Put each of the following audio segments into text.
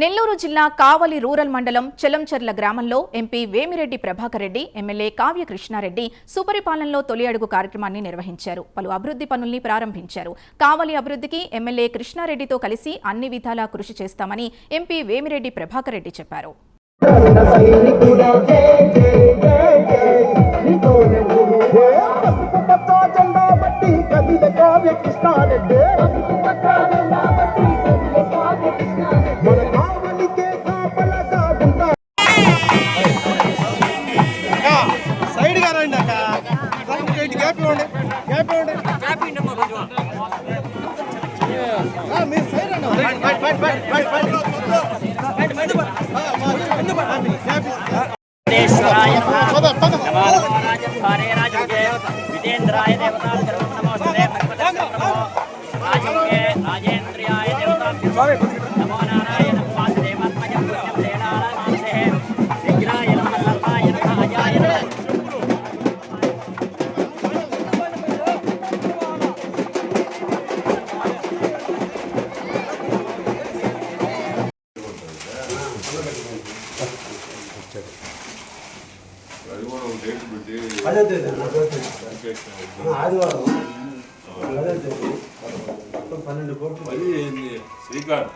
నెల్లూరు జిల్లా కావలి రూరల్ మండలం చెలంచెర్ల గ్రామంలో ఎంపీ వేమిరెడ్డి ప్రభాకర్ రెడ్డి, ఎమ్మెల్యే కావ్య కృష్ణారెడ్డి సుపరిపాలనలో తొలి అడుగు కార్యక్రమాన్ని నిర్వహించారు. పలు అభివృద్ధి పనుల్ని ప్రారంభించారు. కావలి అభివృద్ధికి ఎమ్మెల్యే కృష్ణారెడ్డితో కలిసి అన్ని విధాలా కృషి చేస్తామని ఎంపీ వేమిరెడ్డి ప్రభాకర్ రెడ్డి చెప్పారు. ఆదివారం 12 కోట్లు శ్రీకాంత్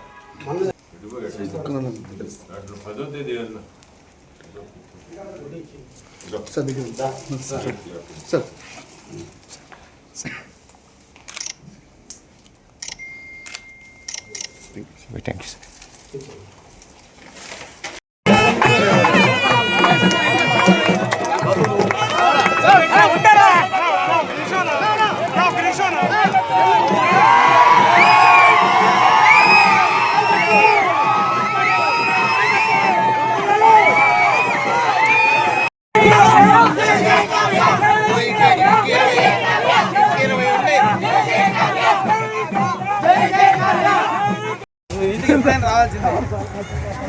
రావాల్సిందే.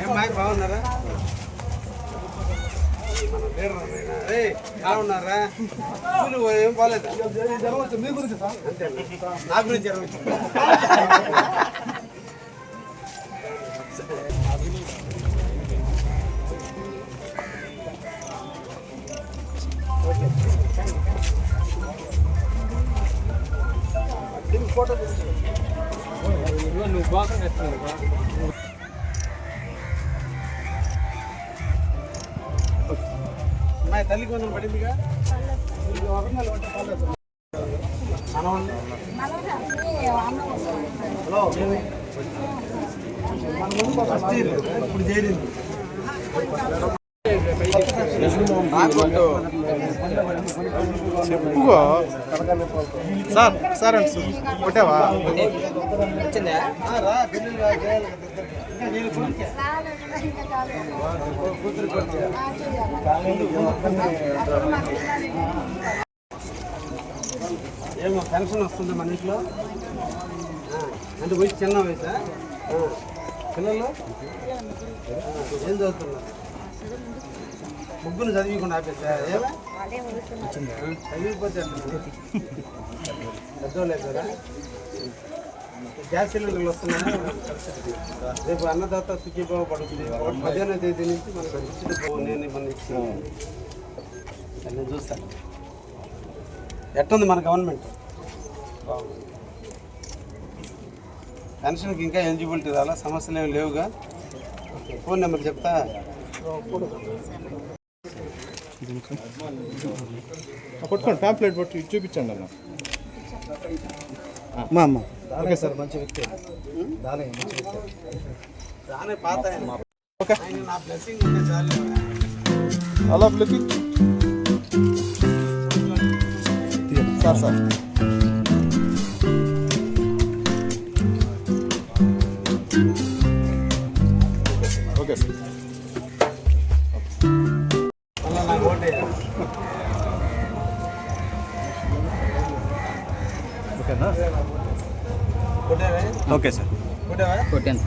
ఏం మాకు బాగున్నారా? బాగున్నారా? ఏం బాగాలేదు. మీ గురించి అంతే, నా గురించి ఫోటో నువ్వు బాగా మా తల్లికి వందలు పడిందిగా. ఇప్పుడు చేరింది చెప్పుగా సార్. సార్ అంటే కొట్టావా? ఏమో పెన్షన్ వస్తుంది మన ఇంట్లో అంటే వయసు చిన్న వయసా? పిల్లలు ఏం చదువుతున్నారు? ముగ్గురు చదివికుండా ఆపేసా? ఏమే చదివిపోతే పెద్దోళ్ళేసారా? గ్యాస్ సిలిండర్లు వస్తున్నాయి. రేపు అన్నదాత సుఖీభావ పడుతుంది. 15వ తేదీ నుంచి మనకు ఉచిత నేను మన నేను చూస్తాను ఎట్టుంది మన గవర్నమెంట్. పెన్షన్కి ఇంకా ఎలిజిబిలిటీ రాలా, సమస్యలు ఏమి లేవుగా. ఫోన్ నెంబర్ చెప్తా. పట్టుకోండి, ప్యాంప్లెట్ పట్టు చూపించండి అన్న. అమ్మ ఓకే సార్, మంచి వ్యక్తి. దానే పాత ఓకే, నా బ్లెస్సింగ్ ఉంటే చాలు. అలా looking sir. Sir okay sir. Okay sir. కొట్టాను.